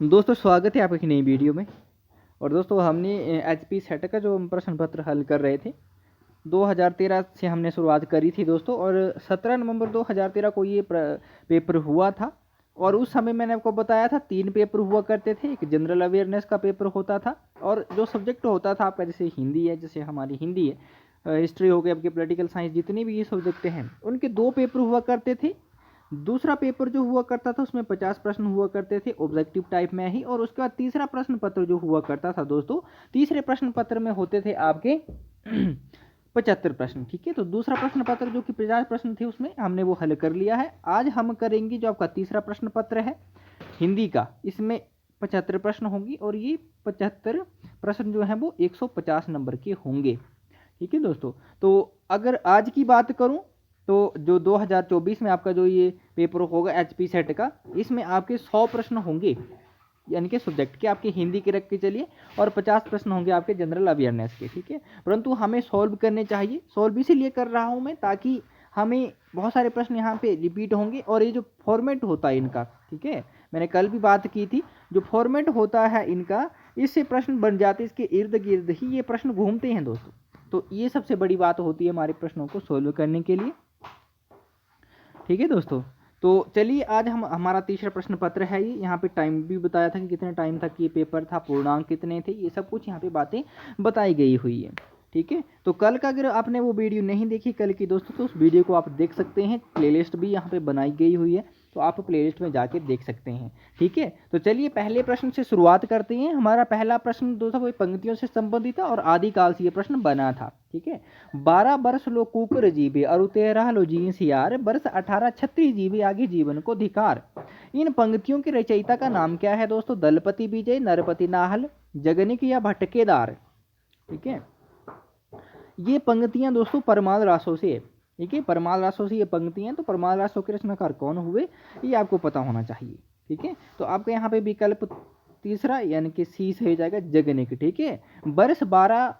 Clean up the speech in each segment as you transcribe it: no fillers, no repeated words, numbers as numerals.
दोस्तों स्वागत है आपकी नई वीडियो में। और दोस्तों हमने एचपी सेट का जो प्रश्न पत्र हल कर रहे थे 2013 से हमने शुरुआत करी थी दोस्तों। और 17 नवंबर 2013 को ये पेपर हुआ था। और उस समय मैंने आपको बताया था 3 पेपर हुआ करते थे। एक जनरल अवेयरनेस का पेपर होता था और जो सब्जेक्ट होता था आपका, जैसे हिंदी है, जैसे हमारी हिंदी है, हिस्ट्री हो गई, आपके पॉलिटिकल साइंस, जितने भी ये सब्जेक्ट हैं उनके 2 पेपर हुआ करते थे। दूसरा पेपर जो हुआ करता था उसमें 50 प्रश्न हुआ करते थे ऑब्जेक्टिव टाइप में ही। और उसके बाद तीसरा प्रश्न पत्र जो हुआ करता था दोस्तों, तीसरे प्रश्न पत्र में होते थे आपके 75 प्रश्न। ठीक है, तो दूसरा प्रश्न पत्र जो कि 50 प्रश्न थे उसमें हमने वो हल कर लिया है। आज हम करेंगे जो आपका तीसरा प्रश्न पत्र है हिंदी का, इसमें 75 प्रश्न होंगी और ये 75 प्रश्न जो है वो 150 नंबर के होंगे। ठीक है दोस्तों, तो अगर आज की बात करूं तो जो 2024 में आपका जो ये पेपर होगा एचपी सेट का, इसमें आपके 100 प्रश्न होंगे, यानी कि सब्जेक्ट के आपके हिंदी के रख के चलिए, और 50 प्रश्न होंगे आपके जनरल अवेयरनेस के। ठीक है, परंतु हमें सॉल्व करने चाहिए। सॉल्व इसीलिए कर रहा हूं मैं ताकि हमें बहुत सारे प्रश्न यहाँ पे रिपीट होंगे। और ये जो फॉर्मेट होता है इनका, ठीक है, मैंने कल भी बात की थी, जो फॉर्मेट होता है इनका, इससे प्रश्न बन जाते, इसके इर्द गिर्द ही ये प्रश्न घूमते हैं दोस्तों। तो ये सबसे बड़ी बात होती है हमारे प्रश्नों को सॉल्व करने के लिए। ठीक है दोस्तों, तो चलिए आज हम हमारा तीसरा प्रश्न पत्र है ये। यहाँ पे टाइम भी बताया था कि कितने टाइम तक ये पेपर था, पूर्णांक कितने थे, ये सब कुछ यहाँ पे बातें बताई गई हुई है। ठीक है, तो कल का अगर आपने वो वीडियो नहीं देखी कल की दोस्तों, तो उस वीडियो को आप देख सकते हैं। प्लेलिस्ट भी यहाँ पे बनाई गई हुई है, तो आप प्लेलिस्ट में जाके देख सकते हैं। ठीक है, तो चलिए पहले प्रश्न से शुरुआत करते हैं। हमारा पहला प्रश्न दोस्तों वो पंक्तियों से संबंधित था और आदिकाल से ये प्रश्न बना था। ठीक है, 12 वर्ष लो कुकर जीवे और 13 लो जी सियार, वर्ष 18 छत्री जीवे आगे जीवन को धिकार। इन पंक्तियों के रचयिता का नाम क्या है दोस्तों? दलपति विजय, नरपति नाहल, जगनिक या भटकेदार। ठीक है, ये पंक्तियां दोस्तों परमाल रासों से है। ठीक है, परमाल रासों से ये पंक्तियां, तो परमाल रासों के रचनाकार कौन हुए ये आपको पता होना चाहिए। ठीक है, तो आपके यहाँ पे विकल्प तीसरा यानी कि सी सही हो जाएगा, जगनिक। ठीक है, वर्ष 12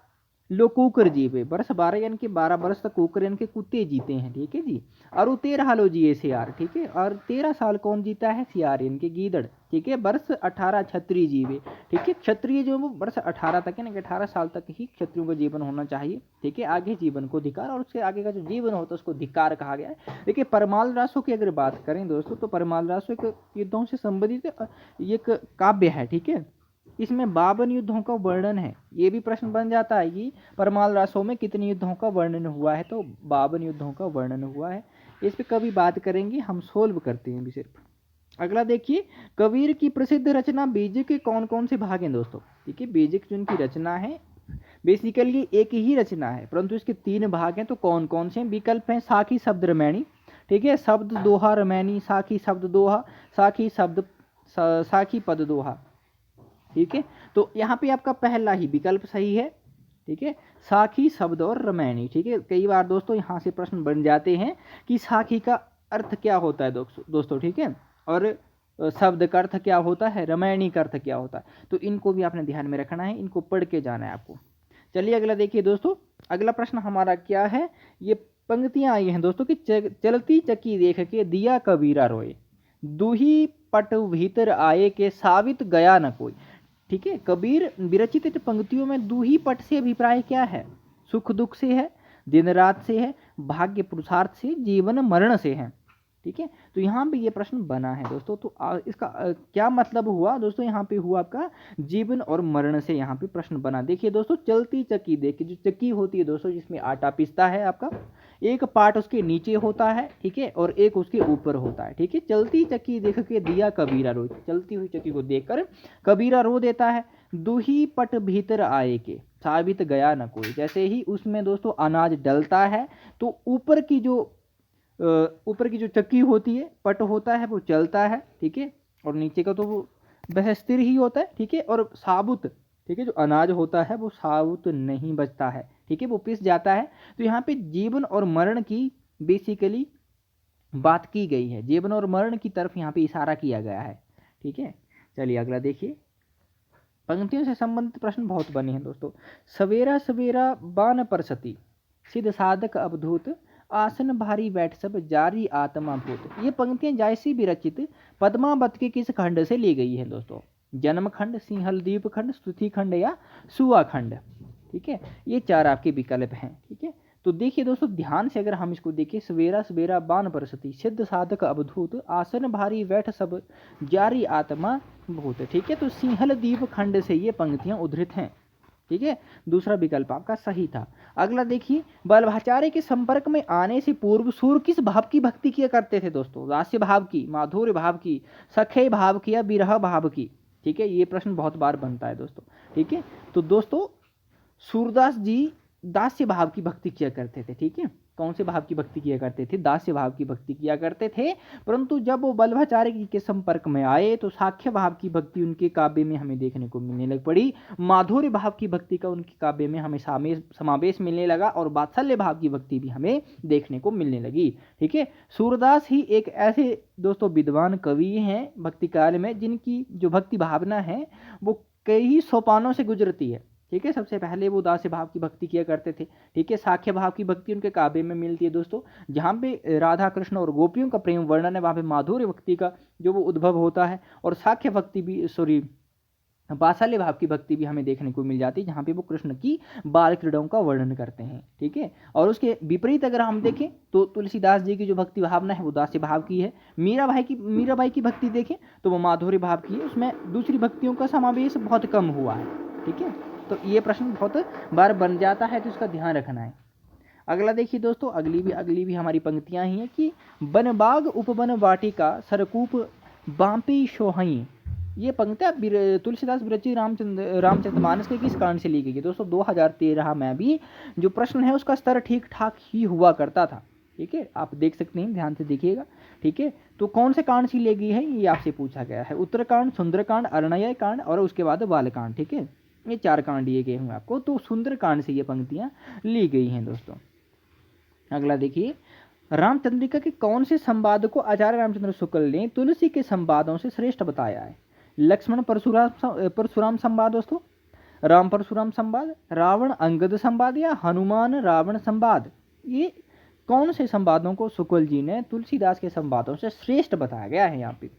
लो कुकर जीवे, वर्ष 12 यानी कि 12 वर्ष तक कुकर यानी कि कुत्ते जीते हैं। ठीक है जी, और 13 लो जिए सियार। ठीक है, और 13 साल कौन जीता है? सियार यानी कि गीदड़। ठीक है, वर्ष 18 क्षत्रिय जीवे। ठीक है, क्षत्रिय जो है वो वर्ष 18 तक यानी कि 18 साल तक ही क्षत्रियों का जीवन होना चाहिए। ठीक है, आगे जीवन को धिकार, और उसके आगे का जो जीवन होता है उसको धिकार कहा गया है। देखिए परमाल रासों की अगर बात करें दोस्तों, तो परमाल रासों एक युद्धों से संबंधित एक काव्य है। ठीक है, इसमें 52 युद्धों का वर्णन है। ये भी प्रश्न बन जाता है कि परमाल रासों में कितने युद्धों का वर्णन हुआ है, तो 52 युद्धों का वर्णन हुआ है। इस पे कभी बात करेंगे, हम सोल्व करते हैं भी सिर्फ। अगला देखिए, कबीर की प्रसिद्ध रचना बीजिक के कौन कौन से भाग हैं दोस्तों? ठीक है, बीजिक जो इनकी रचना है बेसिकली एक ही रचना है, परंतु इसके 3 भाग हैं। तो कौन कौन से हैं? विकल्प हैं साखी शब्द रमैनी, ठीक है, शब्द दोहा रमैनी, साखी शब्द दोहा, साखी शब्द साखी पद दोहा। ठीक है, तो यहाँ पे आपका पहला ही विकल्प सही है। ठीक है, साखी शब्द और रमैनी। ठीक है, कई बार दोस्तों यहाँ से प्रश्न बन जाते हैं कि साखी का अर्थ क्या होता है दोस्तों। ठीक है, और शब्द का अर्थ क्या होता है, रमैनी का अर्थ क्या होता है, तो इनको भी आपने ध्यान में रखना है, इनको पढ़ के जाना है आपको। चलिए अगला देखिए दोस्तों, अगला प्रश्न हमारा क्या है? ये पंक्तियां आई हैं दोस्तों कि चलती चक्की देख के दिया कबीरा रोए, दूही पट भीतर आए के सावित गया न कोई। ठीक है, कबीर विरचित पंक्तियों में दूही पट से अभिप्राय क्या है? सुख दुख से है, दिन रात से है, भाग्य पुरुषार्थ से, जीवन मरण से है। ठीक है, तो यहाँ पे ये प्रश्न बना है दोस्तों। तो इसका क्या मतलब हुआ दोस्तों? यहाँ पे हुआ आपका जीवन और मरण से यहाँ पे प्रश्न बना। देखिए दोस्तों, चलती चक्की, देखिए जो चक्की होती है दोस्तों जिसमें आटा पिसता है आपका, एक पार्ट उसके नीचे होता है, ठीक है, और एक उसके ऊपर होता है। ठीक है, चलती चक्की देख के दिया कबीरा रो, चलती हुई चक्की को देखकर कबीरा रो देता है। दूही पट भीतर आए के साबित गया न कोई, जैसे ही उसमें दोस्तों अनाज डलता है तो ऊपर की जो चक्की होती है, पट होता है, वो चलता है। ठीक है, और नीचे का तो वो वह स्थिर ही होता है। ठीक है, और साबुत, ठीक है, जो अनाज होता है वो साबुत नहीं बचता है। ठीक है, वो पिस जाता है। तो यहाँ पे जीवन और मरण की बेसिकली बात की गई है, जीवन और मरण की तरफ यहाँ पे इशारा किया गया है। ठीक है, चलिए अगला देखिए, पंक्तियों से संबंधित प्रश्न बहुत बने हैं दोस्तों। सवेरा सवेरा बान पर सती, सिद्ध साधक अवधूत, आसन भारी बैठ सब जारी आत्मा भूत। ये पंक्तियां जैसी भी रचित पद्मावत के किस खंड से ली गई हैं दोस्तों? जन्म खंड, सिंहलदीप खंड, स्तुति खंड या सुआ खंड। ठीक है, ये 4 आपके विकल्प हैं। ठीक है, तो देखिए दोस्तों ध्यान से अगर हम इसको देखें, सवेरा सवेरा बान बरसती, सिद्ध साधक अवधूत, आसन भारी बैठ सब जारी आत्मा भूत। ठीक है, तो सिंहलदीप खंड से ये पंक्तियां उद्धृत हैं। ठीक है, दूसरा विकल्प आपका सही था। अगला देखिए, बल्लभाचार्य के संपर्क में आने से पूर्व सूर्य किस भाव की भक्ति किया करते थे दोस्तों? दास्य भाव की, माधुर्य भाव की, सखे भाव की या विरह भाव की? ठीक है, ये प्रश्न बहुत बार बनता है दोस्तों। ठीक है, तो दोस्तों सूरदास जी दास्य भाव की भक्ति किया करते थे। ठीक है, कौन से भाव की भक्ति किया करते थे? दास्य भाव की भक्ति किया करते थे। परंतु जब वो बल्लभाचार्य जी के संपर्क में आए तो साख्य भाव की भक्ति उनके काव्य में हमें देखने को मिलने लग पड़ी, माधुर्य भाव की भक्ति का उनके काव्य में हमें समावेश मिलने लगा और वात्सल्य भाव की भक्ति भी हमें देखने को मिलने लगी। ठीक है, सूरदास ही एक ऐसे दोस्तों विद्वान कवि हैं भक्ति काल में जिनकी जो भक्ति भावना है वो कई सोपानों से गुजरती है। ठीक है, सबसे पहले वो दास्य भाव की भक्ति किया करते थे। ठीक है, साख्य भाव की भक्ति उनके काव्य में मिलती है दोस्तों, जहाँ पे राधा कृष्ण और गोपियों का प्रेम वर्णन है, वहाँ पे माधुर्य भक्ति का जो वो उद्भव होता है। और साख्य भक्ति भी वात्सल्य भाव की भक्ति भी हमें देखने को मिल जाती है, जहाँ पे वो कृष्ण की बाल क्रीड़ाओं का वर्णन करते हैं। ठीक है, और उसके विपरीत अगर हम देखें तो तुलसीदास जी की जो भक्ति भावना है वो दास्य भाव की है। मीराबाई की भक्ति देखें तो वो माधुर्य भाव की है, उसमें दूसरी भक्तियों का समावेश बहुत कम हुआ है। ठीक है, तो ये प्रश्न बहुत बार बन जाता है, तो इसका ध्यान रखना है। अगला देखिए दोस्तों, अगली भी हमारी पंक्तियां ही हैं कि बनबाग उपवन वाटिका सरकूप बांपी शोहई। ये पंक्तियां तुलसीदास विरचित रामचरितमानस के किस कांड से ली गई है दोस्तों? 2013 में भी जो प्रश्न है उसका स्तर ठीक ठाक ही हुआ करता था। ठीक है, आप देख सकते हैं, ध्यान से देखिएगा। ठीक है, तो कौन से कांड से ली गई है ये आपसे पूछा गया है। उत्तरकांड, सुंदरकांड, अरण्य कांड और उसके बाद बालकांड। ठीक है, ये 4 कांड दिए गए हैं आपको, तो सुंदरकांड से ये पंक्तियां ली गई हैं दोस्तों। अगला देखिए, रामचंद्रिका के कौन से संवाद को आचार्य रामचंद्र शुक्ल ने तुलसी के संवादों से श्रेष्ठ बताया है? लक्ष्मण परशुराम संवाद दोस्तों, राम परशुराम संवाद, रावण अंगद संवाद या हनुमान रावण संवाद? ये कौन से संवादों को शुक्ल जी ने तुलसीदास के संवादों से श्रेष्ठ बताया गया है यहाँ पे?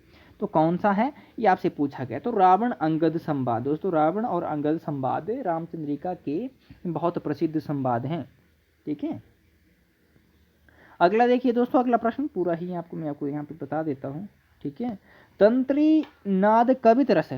तो कौन सा है ये आपसे पूछा गया। तो रावण अंगद संवाद दोस्तों, रावण और अंगद संवाद रामचंद्रिका के बहुत प्रसिद्ध संवाद हैं। ठीक है, अगला देखिए दोस्तों, अगला प्रश्न पूरा ही मैं आपको यहाँ पे बता देता हूँ। ठीक है, तंत्री नाद कवित रस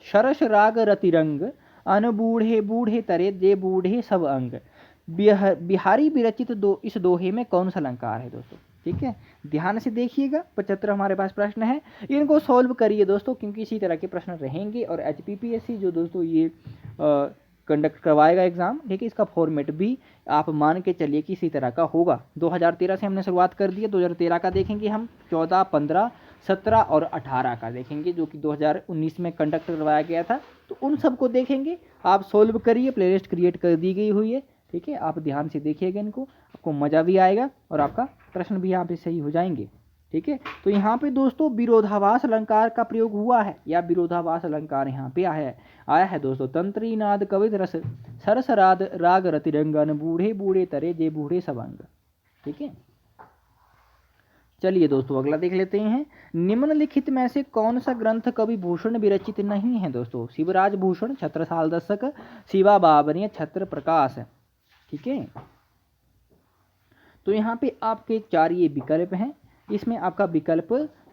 शरस राग रतिरंग अनबूढ़े बूढ़े तरे जे बूढ़े सब अंग। बिहारी विरचित इस दोहे में कौन सा अलंकार है दोस्तों? ठीक है, ध्यान से देखिएगा। 75 हमारे पास प्रश्न है, इनको सॉल्व करिए दोस्तों, क्योंकि इसी तरह के प्रश्न रहेंगे। और HPPSC जो दोस्तों ये कंडक्ट करवाएगा एग्जाम, ठीक है, इसका फॉर्मेट भी आप मान के चलिए कि इसी तरह का होगा। 2013 से हमने शुरुआत कर दी है, 2013 का देखेंगे हम, 14, 15, 17 और 18 का देखेंगे, जो कि 2019 में कंडक्ट करवाया गया था। तो उन सबको देखेंगे, आप सोल्व करिए, प्लेलिस्ट क्रिएट कर दी गई हुई है। ठीक है, आप ध्यान से देखिएगा इनको, आपको मज़ा भी आएगा और आपका प्रश्न भी यहाँ पे सही हो जाएंगे। ठीक है, तो यहाँ पे दोस्तों विरोधाभास अलंकार का प्रयोग हुआ है, या विरोधाभास अलंकार यहाँ पे आया है दोस्तों। तंत्री नाद कवित रस सरस राग रतिरंगन बूढ़े बूढ़े तरे जे बूढ़े सब अंग। ठीक है, चलिए दोस्तों अगला देख लेते हैं। निम्नलिखित में से कौन सा ग्रंथ कवि भूषण विरचित नहीं है दोस्तों? शिवराज भूषण, छत्रसाल दशक, शिवा बाबरी या छत्र प्रकाश। ठीक है, तो यहाँ पे आपके 4 ये विकल्प हैं, इसमें आपका विकल्प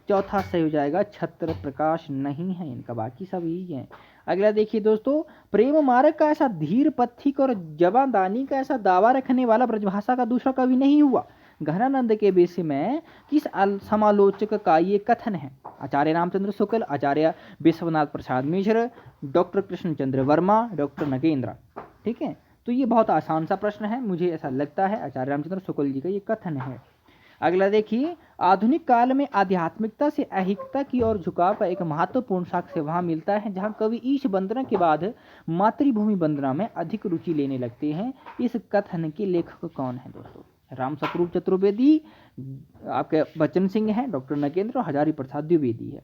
चौथा सही हो जाएगा, छत्र प्रकाश नहीं है इनका, बाकी सब ही हैं। अगला देखिए दोस्तों, प्रेम मार्ग का ऐसा धीर पथिक और जवादानी का ऐसा दावा रखने वाला ब्रजभाषा का दूसरा कवि नहीं हुआ। घनानंद के विषय में किस समालोचक का ये कथन है? आचार्य रामचंद्र शुक्ल, आचार्य विश्वनाथ प्रसाद मिश्र, डॉक्टर कृष्णचंद्र वर्मा, डॉक्टर नगेंद्र। ठीक है, तो ये बहुत आसान सा प्रश्न है, मुझे ऐसा लगता है आचार्य रामचंद्र शुक्ल जी का ये कथन है। अगला देखिए, आधुनिक काल में आध्यात्मिकता से ऐहिकता की ओर झुकाव का एक महत्वपूर्ण साक्ष्य वहाँ मिलता है जहाँ कवि ईश वंदना के बाद मातृभूमि वंदना में अधिक रुचि लेने लगते हैं। इस कथन के लेखक कौन है दोस्तों? राम स्वरूप चतुर्वेदी, आपके बच्चन सिंह हैं, डॉक्टर नगेंद्र और हजारी प्रसाद द्विवेदी है।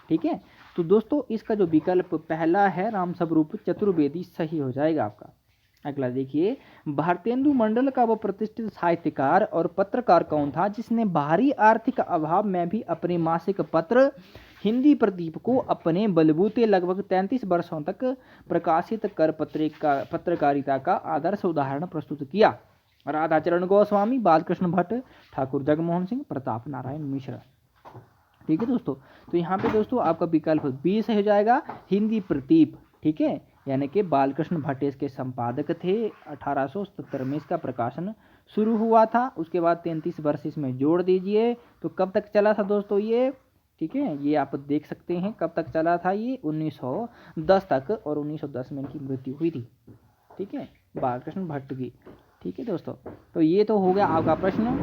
ठीक है, तो दोस्तों इसका जो विकल्प पहला है राम स्वरूप चतुर्वेदी सही हो जाएगा आपका। अगला देखिए, भारतेंदु मंडल का वो प्रतिष्ठित साहित्यकार और पत्रकार कौन था जिसने बाहरी आर्थिक अभाव में भी अपने मासिक पत्र हिंदी प्रदीप को अपने बलबूते लगभग 33 वर्षों तक प्रकाशित कर पत्रकारिता का आदर्श उदाहरण प्रस्तुत किया। राधाचरण गोस्वामी, बालकृष्ण भट्ट, ठाकुर जगमोहन सिंह, प्रताप नारायण मिश्र। ठीक है दोस्तों, तो यहाँ पे दोस्तों आपका विकल्प बी सही हो जाएगा, हिंदी प्रदीप। ठीक है, यानी कि बालकृष्ण भट्ट इसके संपादक थे। 1877 में इसका प्रकाशन शुरू हुआ था। उसके बाद 33 वर्ष इसमें जोड़ दीजिए, तो कब तक चला था दोस्तों ये? ठीक है, ये आप देख सकते हैं कब तक चला था ये, 1910 तक, और 1910 में इनकी मृत्यु हुई थी। ठीक है, बालकृष्ण भट्ट की। ठीक है दोस्तों, तो ये तो हो गया आपका प्रश्न।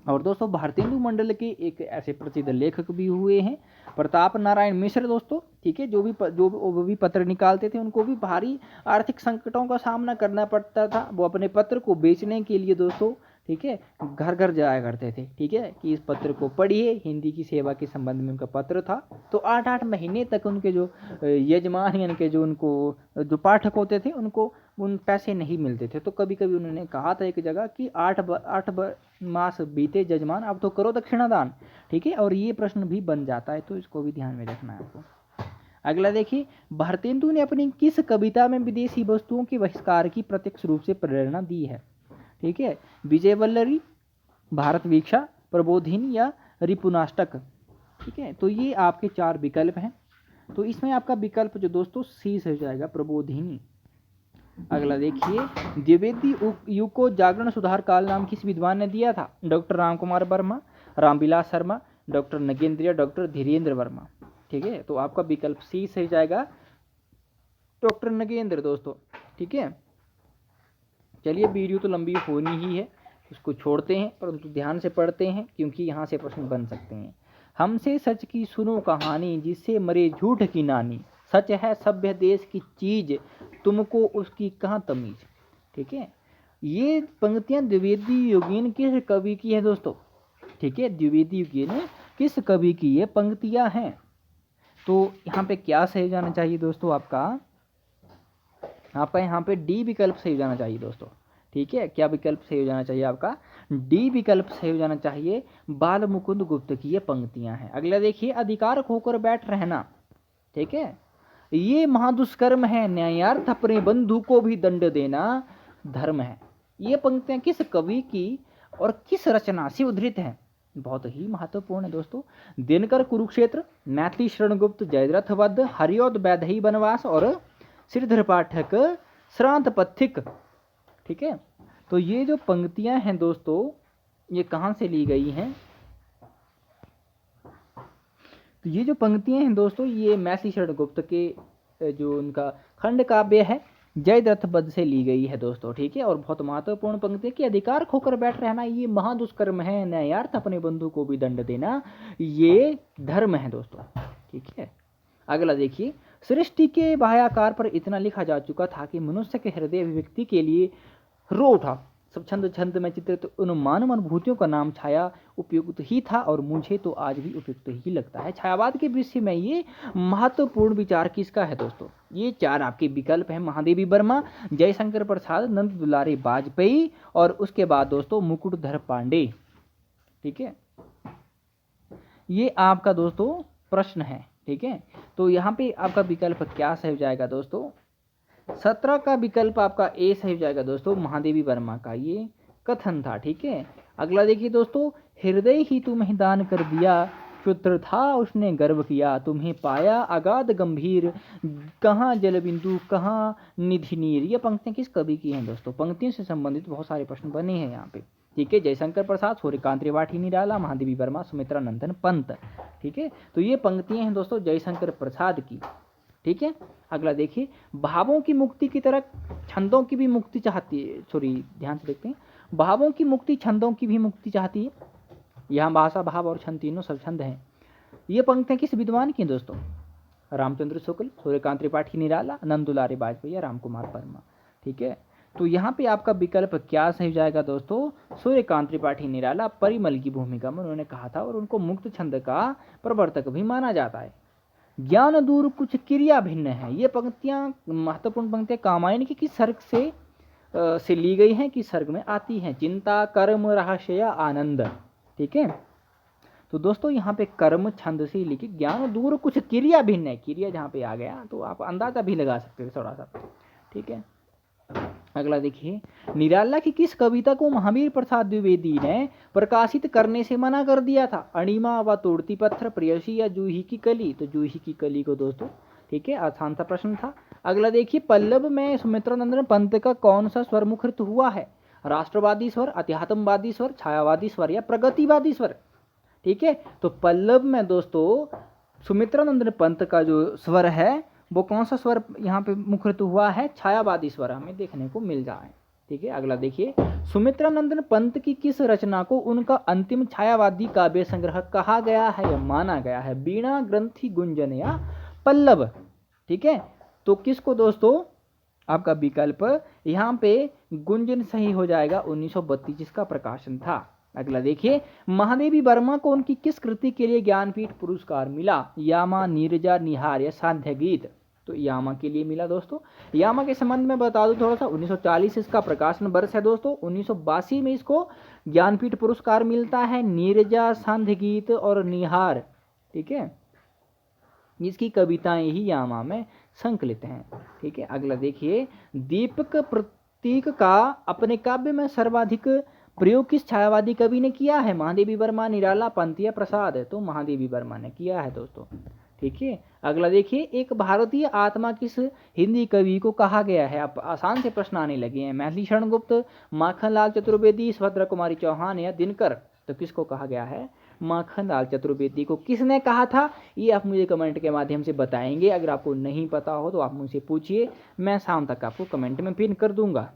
और दोस्तों भारतेंदु मंडल के एक ऐसे प्रसिद्ध लेखक भी हुए हैं, प्रताप नारायण मिश्र दोस्तों। ठीक है, जो भी पत्र निकालते थे उनको भी भारी आर्थिक संकटों का सामना करना पड़ता था। वो अपने पत्र को बेचने के लिए दोस्तों, ठीक है, घर घर जाया करते थे। ठीक है, कि इस पत्र को पढ़िए, हिंदी की सेवा के संबंध में उनका पत्र था। तो 8-8 महीने तक उनके जो यजमान यानी कि जो उनको जो पाठक होते थे उनको उन पैसे नहीं मिलते थे। तो कभी कभी उन्होंने कहा था एक जगह कि 8 मास बीते जजमान, अब तो करो दक्षिणादान। ठीक है, और ये प्रश्न भी बन जाता है, तो इसको भी ध्यान में रखना है आपको। अगला देखिए, भारतेंदु ने अपनी किस कविता में विदेशी वस्तुओं के बहिष्कार की प्रत्यक्ष रूप से प्रेरणा दी है? ठीक है, विजय वल्लरी, भारत वीक्षा, प्रबोधिनी या रिपुनाष्टक। ठीक है, तो ये आपके 4 विकल्प हैं। तो इसमें आपका विकल्प जो दोस्तों सी से हो जाएगा, प्रबोधिनी। अगला देखिए, द्विवेदी युग को जागरण सुधार काल नाम किस विद्वान ने दिया था? डॉक्टर रामकुमार वर्मा, रामविलास शर्मा, डॉक्टर नगेंद्र या डॉक्टर धीरेन्द्र वर्मा। ठीक है, तो आपका विकल्प सी सही जाएगा, डॉक्टर नगेंद्र दोस्तों। ठीक है, चलिए वीडियो तो लंबी होनी ही है, उसको छोड़ते हैं, परंतु ध्यान से पढ़ते हैं क्योंकि यहाँ से प्रश्न बन सकते हैं। हमसे सच की सुनो कहानी, जिससे मरे झूठ की नानी, सच है सभ्य देश की चीज, तुमको उसकी कहाँ तमीज। ठीक है, ये पंक्तियां द्विवेदी योगीन किस कवि की है दोस्तों? ठीक है, द्विवेदी योगीन किस कवि की ये पंक्तियां हैं? तो यहाँ पे क्या सही जाना चाहिए दोस्तों? आपका यहाँ पे डी विकल्प सही हो जाना चाहिए दोस्तों। ठीक है, क्या विकल्प सही हो जाना चाहिए? आपका डी विकल्प सही हो जाना चाहिए। बाल मुकुंद गुप्त की ये पंक्तियां हैं। अगला देखिए, अधिकार खोकर बैठ रहना। ठीक है, ये महादुष्कर्म है, न्यायार्थ अपने बंधु को भी दंड देना धर्म है। ये पंक्तियां किस कवि की और किस रचना से उद्धृत हैं? बहुत ही महत्वपूर्ण है दोस्तों। दिनकर कुरुक्षेत्र, मैथिली शरणगुप्त जयद्रथ वध, हरिऔध वैदेही वनवास और श्रीधर पाठक श्रांत पथिक। ठीक है, तो ये जो पंक्तियां हैं दोस्तों, ये कहाँ से ली गई हैं? तो ये जो पंक्तियां हैं दोस्तों, ये मैथिली शरणगुप्त के जो उनका खंड काव्य है जयद्रथ वध से ली गई है दोस्तों। ठीक है, और बहुत महत्वपूर्ण पंक्ति है कि अधिकार खोकर बैठ रहना ये महादुष्कर्म है, न्यायार्थ अपने बंधु को भी दंड देना ये धर्म है दोस्तों। ठीक है, अगला देखिए, सृष्टि के बाह्याकार पर इतना लिखा जा चुका था कि मनुष्य के हृदय अभिव्यक्ति के लिए रो उठा। सब छंद छंद में चित्रित उन मानव अनुभूतियों का नाम छाया उपयुक्त ही था, और मुझे तो आज भी उपयुक्त ही लगता है। छायावाद के विषय में ये महत्वपूर्ण विचार किसका है दोस्तों? ये 4 आपके विकल्प हैं, महादेवी वर्मा, जयशंकर प्रसाद, नंद दुलारी वाजपेयी, और उसके बाद दोस्तों मुकुटधर पांडे। ठीक है, ये आपका दोस्तों प्रश्न है। ठीक है, तो यहाँ पे आपका विकल्प क्या सही हो जाएगा दोस्तों? 17 का विकल्प आपका ए सही हो जाएगा दोस्तों, महादेवी वर्मा का ये कथन था। ठीक है, अगला देखिए दोस्तों, हृदय ही तुम्हें दान कर दिया, क्षुद्र था उसने गर्व किया, तुम्हें पाया अगाध गंभीर, कहाँ जल बिंदु कहाँ निधि नीर। ये पंक्तियां किस कवि की हैं दोस्तों? पंक्तियों से संबंधित बहुत सारे प्रश्न बने हैं यहाँ पे। ठीक है, जयशंकर प्रसाद, सूर्यकांत त्रिपाठी निराला, महादेवी वर्मा, सुमित्रा नंदन पंत। ठीक है, तो ये पंक्तियां हैं दोस्तों जयशंकर प्रसाद की। ठीक है, अगला देखिए, भावों की मुक्ति की तरह छंदों की भी मुक्ति चाहती है, सॉरी ध्यान से देखते हैं, भावों की मुक्ति छंदों की भी मुक्ति चाहती है। यहाँ भाषा भाव और छंद तीनों सब छंद हैं। ये पंक्तियां किस विद्वान की दोस्तों? रामचंद्र शुक्ल, सूर्यकांत त्रिपाठी निराला, नंद दुलारी वाजपेयी, रामकुमार वर्मा। ठीक है, तो यहाँ पे आपका विकल्प क्या सही जाएगा दोस्तों? सूर्यकांत त्रिपाठी निराला परिमल की भूमिका में उन्होंने कहा था, और उनको मुक्त छंद का प्रवर्तक भी माना जाता है। ज्ञान दूर कुछ क्रिया भिन्न है। ये पंक्तियां महत्वपूर्ण पंक्तियां कामायन की किस सर्ग से ली गई हैं, किस सर्ग में आती हैं? चिंता, कर्म, रहस्य, आनंद। ठीक है, तो दोस्तों यहाँ पे कर्म छंद से लिखित ज्ञान दूर कुछ क्रिया भिन्न है, क्रिया जहाँ पे आ गया तो आप अंदाजा भी लगा सकते थे थोड़ा सा, ठीक है। अगला देखिए, निराला की किस कविता को महावीर प्रसाद द्विवेदी ने प्रकाशित करने से मना कर दिया था? अणिमा व तोड़ती पत्थर, प्रेयसी या जूही की कली? तो जूही की कली को दोस्तों, ठीक है, आसान सा प्रश्न था। अगला देखिए, पल्लव में सुमित्रानंदन पंत का कौन सा स्वर मुखरित हुआ है? राष्ट्रवादी स्वर, अध्यात्मवादी स्वर, छायावादी स्वर या प्रगतिवादी स्वर? ठीक है, तो पल्लव में दोस्तों सुमित्रानंदन पंत का जो स्वर है वो कौन सा स्वर यहाँ पे मुखरित हुआ है? छायावादी स्वर हमें देखने को मिल जाए, ठीक है। अगला देखिए, सुमित्रानंदन पंत की किस रचना को उनका अंतिम छायावादी काव्य संग्रह कहा गया है या माना गया है? वीणा, ग्रंथि, गुंजन या पल्लव? ठीक है, तो किसको दोस्तों, आपका विकल्प यहाँ पे गुंजन सही हो जाएगा, 1932 जिसका प्रकाशन था। अगला देखिए, महादेवी वर्मा को उनकी किस कृति के लिए ज्ञानपीठ पुरस्कार मिला? यामा, नीरजा, निहार या साध्य गीत? तो यामा के लिए मिला दोस्तों। यामा के संबंध में बता दूं थोड़ा सा, 1940 इसका प्रकाशन वर्ष है दोस्तों। 1982 में इसको ज्ञानपीठ पुरस्कार मिलता है। नीरजा, सांध्य गीत और निहार, ठीक है, इसकी कविताएं ही यामा में संकलित हैं, ठीक है। अगला देखिए, दीपक प्रतीक का अपने काव्य में सर्वाधिक प्रयोग किस छायावादी कवि ने किया है? महादेवी वर्मा, निराला, पंत या प्रसाद? तो महादेवी वर्मा ने किया है दोस्तों, ठीक है। अगला देखिए, एक भारतीय आत्मा किस हिंदी कवि को कहा गया है? आप आसान से प्रश्न आने लगे हैं। मैथिली शरण गुप्त, माखनलाल चतुर्वेदी, सुभद्रा कुमारी चौहान या दिनकर? तो किसको कहा गया है? माखनलाल चतुर्वेदी को। किसने कहा था ये आप मुझे कमेंट के माध्यम से बताएंगे। अगर आपको नहीं पता हो तो आप मुझसे पूछिए, मैं शाम तक आपको कमेंट में पिन कर दूंगा।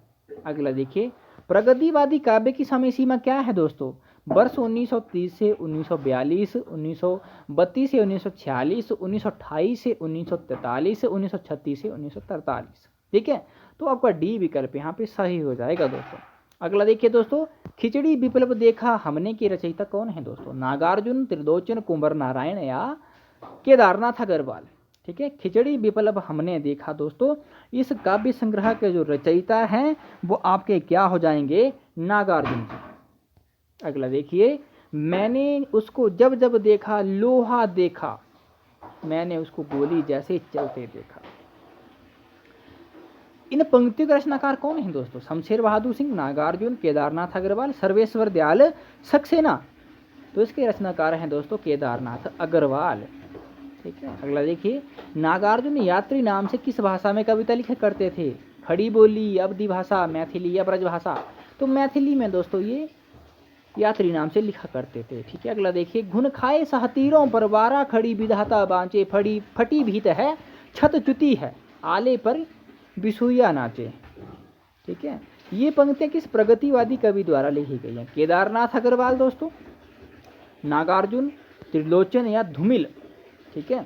अगला देखिए, प्रगतिवादी काव्य की समय सीमा क्या है दोस्तों? वर्ष 1930 से 1942, 1932 से 1946, 1928 से 1943, 1936 से 1943, ठीक है। तो आपका डी विकल्प यहाँ पे सही हो जाएगा दोस्तों। अगला देखिए दोस्तों, खिचड़ी विप्लव देखा हमने के रचयिता कौन है दोस्तों? नागार्जुन, त्रिलोचन, कुंवर नारायण या केदारनाथ अग्रवाल? ठीक है, खिचड़ी विप्लव हमने देखा दोस्तों, इस काव्य संग्रह के जो रचयिता हैं वो आपके क्या हो जाएंगे? नागार्जुन जी। अगला देखिए, मैंने उसको जब जब देखा लोहा देखा, मैंने उसको गोली जैसे चलते देखा। इन पंक्तियों के रचनाकार कौन हैं दोस्तों? शमशेर बहादुर सिंह, नागार्जुन, केदारनाथ अग्रवाल, सर्वेश्वर दयाल सक्सेना? तो इसके रचनाकार हैं दोस्तों केदारनाथ अग्रवाल, ठीक है। अगला देखिए, नागार्जुन यात्री नाम से किस भाषा में कविता लिखा करते थे? खड़ी बोली, अवधी भाषा, मैथिली या ब्रज भाषा? तो मैथिली में दोस्तों ये यात्री नाम से लिखा करते थे, ठीक है। अगला देखिए, घुन खाए सहतीरों पर वारा खड़ी, विधाता बाँचे फड़ी, फटी भीत है छत च्युति है, आले पर बिसुइया नाचे, ठीक है। ये पंक्तियां किस प्रगतिवादी कवि द्वारा लिखी गई हैं? केदारनाथ अग्रवाल दोस्तों, नागार्जुन, त्रिलोचन या धूमिल? ठीक है,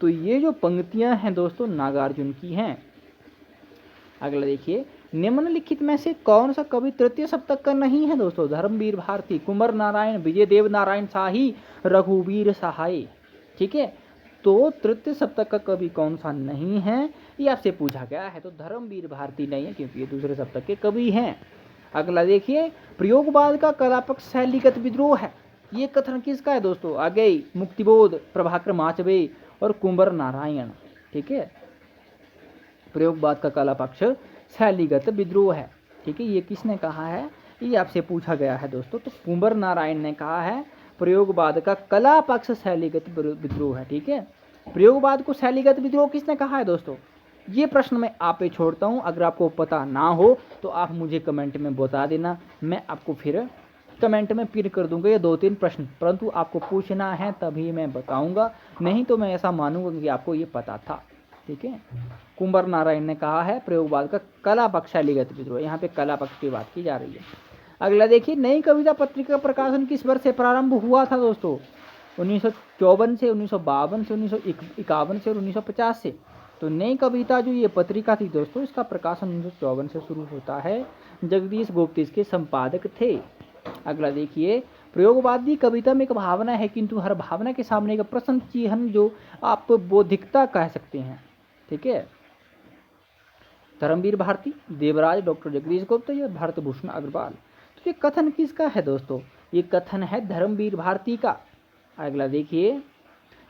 तो ये जो पंक्तियां हैं दोस्तों नागार्जुन की हैं। अगला देखिए, निम्नलिखित में से कौन सा कवि तृतीय सप्तक का नहीं है दोस्तों? धर्मवीर भारती, कुंवर नारायण, विजय देव नारायण शाही, रघुवीर सहाय? ठीक है, तो तृतीय सप्तक का कवि कौन सा नहीं है ये आपसे पूछा गया है। तो धर्मवीर भारती नहीं है क्योंकि ये दूसरे सप्तक के कवि हैं। अगला देखिए, प्रयोगवाद का कलापक्ष शैलीगत विद्रोह है, ये कथन किसका है दोस्तों? आगे मुक्तिबोध, प्रभाकर माचवे और कुंवर नारायण, ठीक है। प्रयोगवाद का कलापक्ष शैलीगत विद्रोह है, ठीक है, ये किसने कहा है ये आपसे पूछा गया है दोस्तों। तो कुंवर नारायण ने कहा है प्रयोगवाद का कला पक्ष शैलीगत विद्रोह है, ठीक है। प्रयोगवाद को शैलीगत विद्रोह किसने कहा है दोस्तों? ये प्रश्न मैं आप पे छोड़ता हूँ, अगर आपको पता ना हो तो आप मुझे कमेंट में बता देना, मैं आपको फिर कमेंट में पिन कर दूंगा ये 2-3 प्रश्न, परंतु आपको पूछना है तभी मैं बताऊंगा, नहीं तो मैं ऐसा मानूंगा कि आपको ये पता था, ठीक है। कुंवर नारायण ने कहा है प्रयोगवाद का कला पक्ष शैलीगत विद्रोह, यहाँ पे कला पक्ष की बात की जा रही है। अगला देखिए, नई कविता पत्रिका का प्रकाशन किस वर्ष से प्रारंभ हुआ था दोस्तों? 1954 से, 1952 से, 1951 से और 1950 से। तो नई कविता जो ये पत्रिका थी दोस्तों, इसका प्रकाशन 1954 से शुरू होता है, जगदीश गुप्त इसके संपादक थे। अगला देखिए, प्रयोगवादी कविता में एक भावना है किंतु हर भावना के सामने एक प्रश्न चिन्ह जो आप बौद्धिकता कह सकते हैं, ठीक है। धर्मवीर भारती, देवराज, डॉक्टर जगदीश गुप्त या भारत भूषण अग्रवाल? तो ये कथन किसका है दोस्तों? ये कथन है धर्मवीर भारती का, अगला देखिए,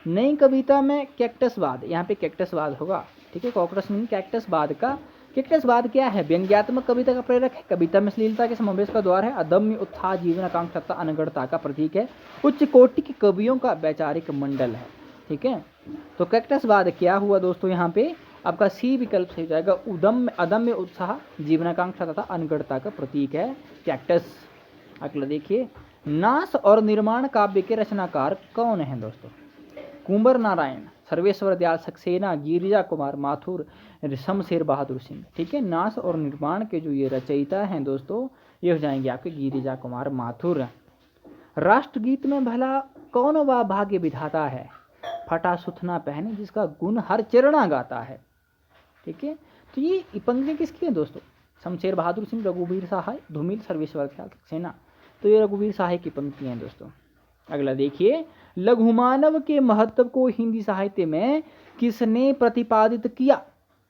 नई कविता में कैक्टसवाद, यहाँ पे कैक्टसवाद होगा, ठीक है, कॉकटस नहीं कैक्टसवाद का। कैक्टसवाद क्या है? व्यंग्यात्मक कविता का प्रेरक है, कविता में श्लीलता के समावेश का द्वार है, अदम्य उत्साह, जीवन आकांक्षा, अनगढ़ता का प्रतीक है, उच्च कोटि के कवियों का वैचारिक मंडल है। ठीक है, तो कैक्टसवाद क्या हुआ दोस्तों? यहाँ पे आपका सी विकल्प से हो जाएगा, उदम्य अदम्य उत्साह, जीवनाकांक्षा तथा अनगढ़ता का प्रतीक है कैक्टस। अगला देखिए, नाश और निर्माण काव्य के रचनाकार कौन है दोस्तों? कुंवर नारायण, सर्वेश्वर दयाल सक्सेना, गिरिजा कुमार माथुर, शमशेर बहादुर सिंह। ठीक है, नाश और निर्माण के जो ये रचयिता हैं दोस्तों, ये हो जाएंगे आपके गिरिजा कुमार माथुर। राष्ट्रगीत में भला कौन वा भाग्य विधाता है? फटा सुथना पहने जिसका गुण हर चरणा गाता है। ठीक है, तो ये पंक्ति किसकी है दोस्तों? शमशेर बहादुर सिंह, रघुवीर सहाय, धूमिल, सर्वेश्वर दयाल सक्सेना। तो ये रघुवीर सहाय की पंक्ति हैं दोस्तों। अगला देखिए, लघुमानव के महत्व को हिंदी साहित्य में किसने प्रतिपादित किया?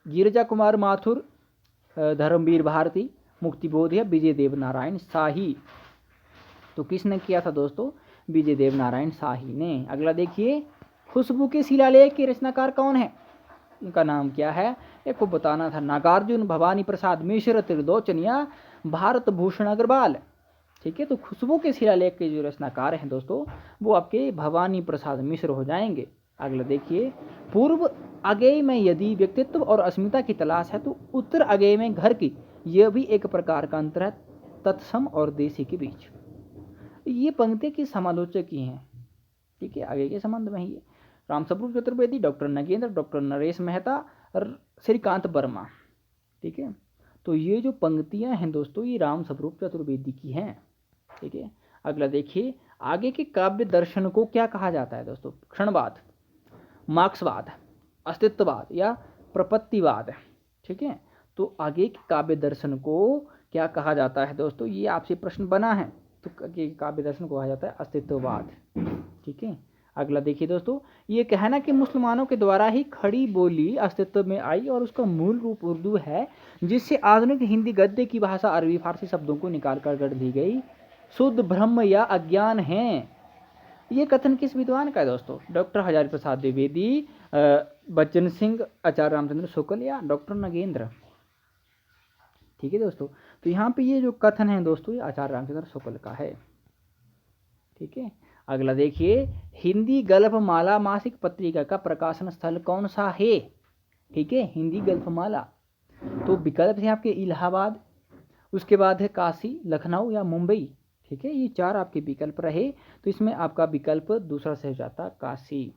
गिरिजा कुमार माथुर, धर्मवीर भारती, मुक्तिबोध या विजय देव नारायण शाही। तो किसने किया था दोस्तों? विजय देव नारायण शाही ने। अगला देखिए, खुशबू के शिलालेख के रचनाकार कौन है? इनका नाम क्या है? एक को बताना था। नागार्जुन, भवानी प्रसाद मिश्र, त्रिलोचन या भारत भूषण अग्रवाल। ठीक है, तो खुशबू के शिलालेख के जो रचनाकार हैं दोस्तों, वो आपके भवानी प्रसाद मिश्र हो जाएंगे। अगला देखिए, पूर्व अगेय में यदि व्यक्तित्व और अस्मिता की तलाश है तो उत्तर अगेय में घर की, यह भी एक प्रकार का अंतर है तत्सम और देशी के बीच। ये पंक्ति की समालोचक ही हैं। ठीक है, आगे के संबंध में ही है। Ramswaroop Chaturvedi, doctor Nagendra, doctor Naresh Mehta, Shrikant Verma. ठीक है, तो ये जो पंक्तियां हैं दोस्तों, ये रामस्वरूप चतुर्वेदी की हैं। ठीक है, अगला देखिए, आगे के काव्य दर्शन को क्या कहा जाता है दोस्तों? क्षणवाद, मार्क्सवाद, अस्तित्ववाद या प्रपत्तिवाद। ठीक है, तो आगे के काव्य दर्शन को क्या कहा जाता है दोस्तों? ये आपसे प्रश्न बना है। तो काव्य दर्शन को कहा जाता है अस्तित्ववाद। ठीक है, अगला देखिए दोस्तों, ये कहना कि मुसलमानों के द्वारा ही खड़ी बोली अस्तित्व में आई और उसका मूल रूप उर्दू है, जिससे आधुनिक हिंदी गद्य की भाषा अरबी फारसी शब्दों को निकाल कर गढ़ दी गई, शुद्ध भ्रम या अज्ञान है। ये कथन किस विद्वान का है दोस्तों? डॉक्टर हजारी प्रसाद द्विवेदी, बच्चन सिंह, आचार्य रामचंद्र शुक्ल या डॉक्टर नगेंद्र। ठीक है दोस्तों, तो यहाँ पे ये जो कथन है दोस्तों, ये आचार्य रामचंद्र शुक्ल का है। ठीक है, अगला देखिए, हिंदी गल्फमाला मासिक पत्रिका का प्रकाशन स्थल कौन सा है? ठीक है, हिंदी गल्फमाला। तो विकल्प है आपके इलाहाबाद, उसके बाद है काशी, लखनऊ या मुंबई। ठीक है, ये चार आपके विकल्प रहे, तो इसमें आपका विकल्प दूसरा से हो जाता काशी।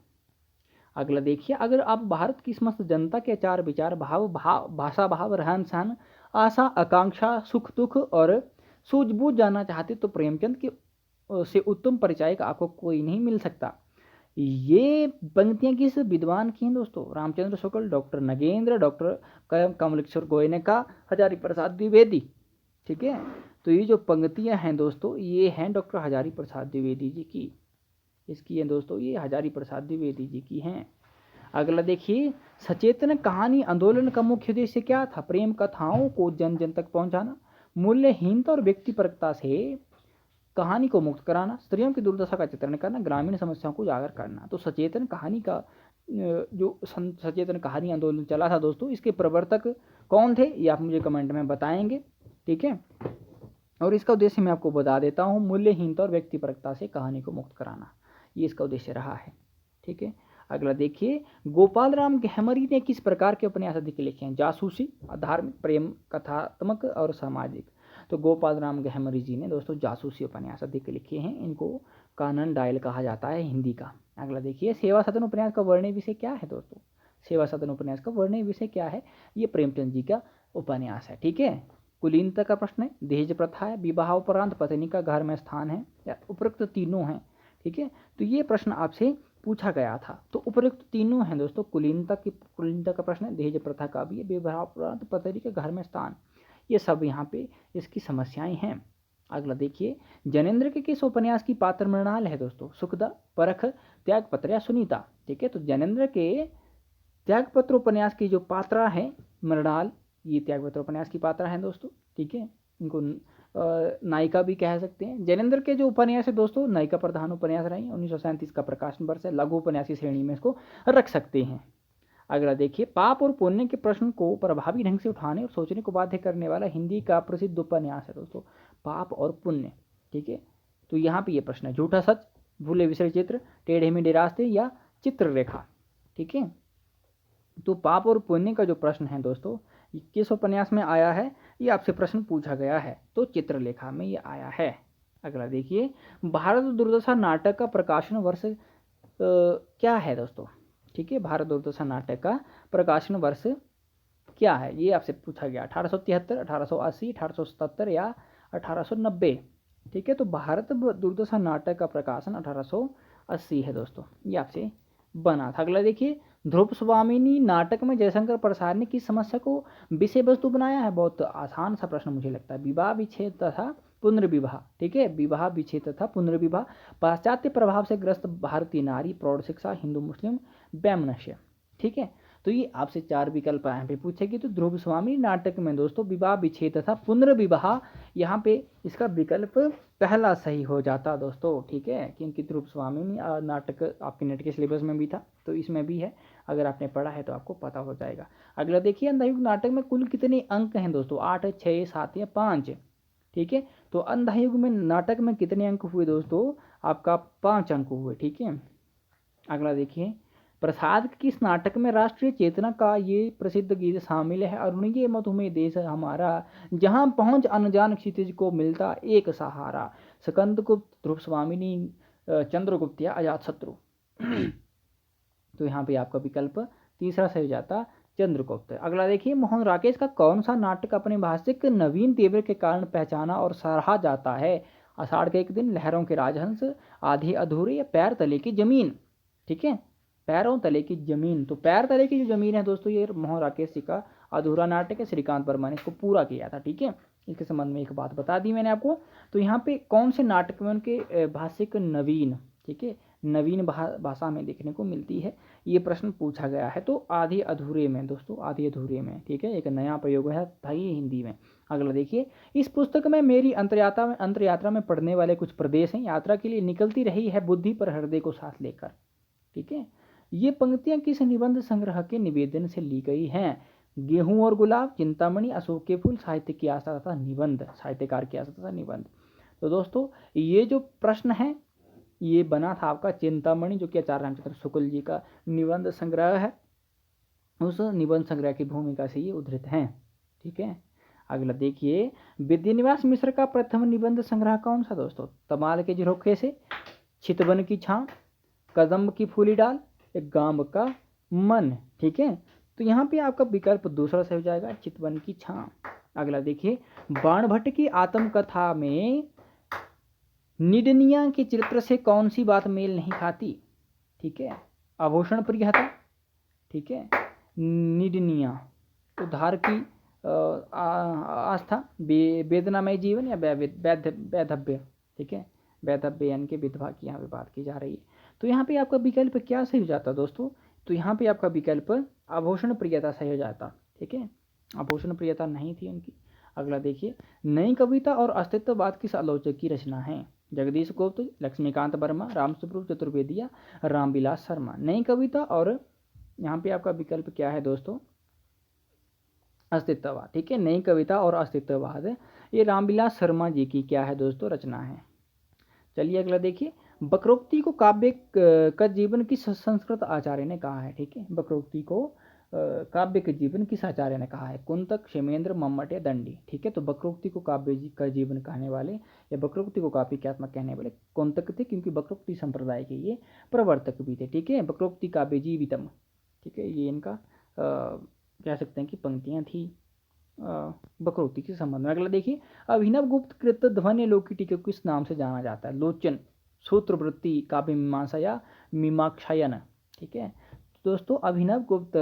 अगला देखिए, अगर आप भारत की समस्त जनता के आचार विचार, भाव भाषा भाव, रहन सहन, आशा आकांक्षा, सुख दुख और सूझबूझ जानना चाहते तो प्रेमचंद के से उत्तम परिचायक आपको कोई नहीं मिल सकता। ये पंक्तियां किस विद्वान की हैं दोस्तों? Ramchandra Shukla, doctor Nagendra, doctor Kamleshwar Goenka, Hazari Prasad Dwivedi. ठीक है, तो ये जो पंक्तियां हैं दोस्तों, ये हैं डॉक्टर हजारी प्रसाद द्विवेदी जी की। इसकी हैं दोस्तों, ये हजारी प्रसाद द्विवेदी जी की हैं। अगला देखिए, सचेतन कहानी आंदोलन का मुख्य उद्देश्य क्या था? प्रेम कथाओं को जन जन तक पहुंचाना, मूल्यहीनता और व्यक्तिपरकता से कहानी को मुक्त कराना, स्त्रियों की दुर्दशा का चित्रण करना, ग्रामीण समस्याओं को उजागर करना। तो सचेतन कहानी का जो सचेतन कहानी आंदोलन चला था दोस्तों, इसके प्रवर्तक कौन थे ये आप मुझे कमेंट में बताएंगे। ठीक है, और इसका उद्देश्य मैं आपको बता देता हूँ, मूल्यहीनता और व्यक्तिपरकता से कहानी को मुक्त कराना, ये इसका उद्देश्य रहा है। ठीक है, अगला देखिए, गोपाल राम गहमरी ने किस प्रकार के उपन्यास अधिक लिखे हैं? जासूसी, धार्मिक, प्रेम कथात्मक और सामाजिक। तो गोपाल राम गहमरी जी ने दोस्तों जासूसी उपन्यास अधिक लिखे हैं, इनको कानन डायल कहा जाता है हिंदी का। अगला देखिए, सेवा सदन उपन्यास का वर्णन विषय क्या है दोस्तों? सेवा सदन उपन्यास का वर्णन विषय क्या है? ये प्रेमचंद जी का उपन्यास है। ठीक है, कुलीनता का प्रश्न है, दहेज प्रथा है, विवाह उपरांत पत्नी का घर में स्थान है, या उपरोक्त तीनों हैं। ठीक है, तो ये प्रश्न आपसे पूछा गया था, तो उपरोक्त तीनों हैं दोस्तों। कुलीनता का प्रश्न है, दहेज प्रथा का भी है, विवाह उपरांत पत्नी के घर में स्थान, ये सब यहाँ पे इसकी समस्याएं हैं। अगला देखिए, जनेंद्र के किस उपन्यास की पात्र मृणाल है दोस्तों? सुखदा, परख, त्यागपत्र या सुनीता। ठीक है, तो जनेंद्र के त्यागपत्र उपन्यास की जो पात्रा है मृणाल, ये त्यागपत्र उपन्यास की पात्रा है दोस्तों। ठीक है, इनको नायिका भी कह सकते हैं। जैनेंद्र के जो उपन्यास है दोस्तों, नायिका प्रधान उपन्यास रही, 1937 का प्रकाशन वर्ष है, लघु उपन्यासी श्रेणी में इसको रख सकते हैं। अगला देखिए, पाप और पुण्य के प्रश्न को प्रभावी ढंग से उठाने और सोचने को बाध्य करने वाला हिंदी का प्रसिद्ध उपन्यास है दोस्तों, पाप और पुण्य। ठीक है, तो यहाँ पे ये प्रश्न है, झूठा सच, भूले बिसरे चित्र, टेढ़े मेढ़े रास्ते या चित्ररेखा। ठीक है, तो पाप और पुण्य का जो प्रश्न है दोस्तों, ये किस उपन्यास में आया है, ये आपसे प्रश्न पूछा गया है, तो चित्रलेखा में ये आया है। अगला देखिए, भारत दुर्दशा नाटक का प्रकाशन वर्ष क्या है दोस्तों। ठीक है, भारत दुर्दशा नाटक का प्रकाशन वर्ष क्या है, ये आपसे पूछा गया, 1873, 1880, 1877 या 1890। ठीक है, तो भारत दुर्दशा नाटक का प्रकाशन 1880 है दोस्तों, ये आपसे बना था। अगला देखिए, ध्रुव स्वामिनी नाटक में जयशंकर प्रसाद ने किस समस्या को विषय वस्तु बनाया है। बहुत आसान सा प्रश्न मुझे लगता है, विवाह विच्छेद तथा पुनर्विवाह। ठीक है, विवाह विच्छेद तथा पुनर्विवाह, पाश्चात्य प्रभाव से ग्रस्त भारतीय नारी, प्रौढ़ शिक्षा, हिंदू मुस्लिम वैमनस्य। ठीक है, तो ये आपसे 4 विकल्प यहाँ पे पूछेगी। तो ध्रुव स्वामी नाटक में दोस्तों विवाह विच्छेद तथा पुनर्विवाह, यहाँ पे इसका विकल्प पहला सही हो जाता दोस्तों। ठीक है, क्योंकि ध्रुव स्वामी नाटक आपके नेट के सिलेबस में भी था, तो इसमें भी है, अगर आपने पढ़ा है तो आपको पता हो जाएगा। अगला देखिए, अंधायुग नाटक में कुल कितने अंक हैं दोस्तों, 8, 6, 7 या 5। ठीक है, तो अंधायुग में नाटक में कितने अंक हुए दोस्तों, आपका 5 अंक हुए। ठीक है, अगला देखिए, प्रसाद किस नाटक में राष्ट्रीय चेतना का ये प्रसिद्ध गीत शामिल है। अरुणिये मधुमेह देश हमारा, जहां पहुंच अनजान क्षितिज को मिलता एक सहारा, स्कंदगुप्त, ध्रुव स्वामिनी, चंद्रगुप्त या अजातशत्रु। तो यहाँ पे आपका विकल्प तीसरा सही हो जाता, चंद्रगुप्त। अगला देखिए, मोहन राकेश का कौन सा नाटक अपने भाषिक नवीन तेवर के कारण पहचाना और सराहा जाता है। आषाढ़ के एक दिन, लहरों के राजहंस, आधे अधूरे या पैर तले की जमीन। ठीक है, पैरों तले की जमीन, तो पैर तले की जो जमीन है दोस्तों, ये मोहन राकेश जी का अधूरा नाटक है, श्रीकांत वर्मा ने इसको पूरा किया था। ठीक है, इसके संबंध में एक बात बता दी मैंने आपको। तो यहाँ पे कौन से नाटक में उनके भाषिक नवीन, ठीक है, नवीन भाषा में देखने को मिलती है, ये प्रश्न पूछा गया है। तो आधे अधूरे में दोस्तों, आधे अधूरे में। ठीक है, एक नया प्रयोग है था ये हिंदी में। अगला देखिए, इस पुस्तक में मेरी अंतरयात्रा में पढ़ने वाले कुछ प्रदेश हैं, यात्रा के लिए निकलती रही है बुद्धि पर हृदय को साथ लेकर। ठीक है, ये पंक्तियां किस निबंध संग्रह के निवेदन से ली गई हैं। गेहूं और गुलाब, चिंतामणि, अशोक के फूल, साहित्य की आस्था तथा निबंध, साहित्यकार की आस्था तथा निबंध। तो दोस्तों ये जो प्रश्न है ये बना था आपका चिंतामणि, जो कि आचार्य रामचंद्र शुक्ल जी का निबंध संग्रह है, उस निबंध संग्रह की भूमिका से ये उद्धृत हैं। ठीक है, अगला देखिए, विद्यानिवास मिश्र का प्रथम निबंध संग्रह कौन सा दोस्तों। तमाल के झरोखे से, चितवन की छां, कदम्ब की फूली डाल, एक गांव का मन। ठीक है, तो यहाँ पे आपका विकल्प दूसरा सही हो जाएगा, चितवन की छां। अगला देखिए, बाणभट्ट की आत्मकथा में निडनिया के चरित्र से कौन सी बात मेल नहीं खाती। ठीक है, आभूषण प्रियता, ठीक है, निडनिया, उद्धार की आस्था, वेदनामय जीवन या वैधव्य। ठीक है, वैधव्य यानी कि विधवा की यहाँ पे बात की जा रही है। तो यहाँ पे आपका विकल्प क्या सही हो जाता दोस्तों, तो यहाँ पे आपका विकल्प आभूषण प्रियता सही हो जाता। ठीक है, आभूषण प्रियता नहीं थी उनकी। अगला देखिए, नई कविता और अस्तित्ववाद किस आलोचक की रचना है। जगदीश गुप्त, लक्ष्मीकांत वर्मा, रामस्वरूप चतुर्वेदी या रामविलास शर्मा। नई कविता और यहाँ पे आपका विकल्प क्या है दोस्तों, अस्तित्ववाद। ठीक है, नई कविता और अस्तित्ववाद, ये रामविलास शर्मा जी की क्या है दोस्तों, रचना है। चलिए अगला देखिए, वक्रोक्ति को काव्य का जीवन किस संस्कृत आचार्य ने कहा है। ठीक है, वक्रोक्ति को काव्य के जीवन किस आचार्य ने कहा है। कुंतक, क्षेमेंद्र, मम्मट या दंडी। ठीक है, तो वक्रोक्ति को काव्य का जीवन कहने वाले या वक्रोक्ति को काव्यात्मक कहने वाले कुंतक थे, क्योंकि वक्रोक्ति संप्रदाय के ये प्रवर्तक भी थे। ठीक है, वक्रोक्ति काव्य जीवितम। ठीक है, ये इनका कह सकते हैं कि पंक्तियाँ थी वक्रोक्ति के संबंध में। अगला देखिए, अभिनव गुप्त कृत ध्वन्य लोकी टीका किस नाम से जाना जाता है। लोचन, सूत्रवृत्ति, काव्य मीमांसा या मीमाक्षायन। ठीक है, तो दोस्तों अभिनव गुप्त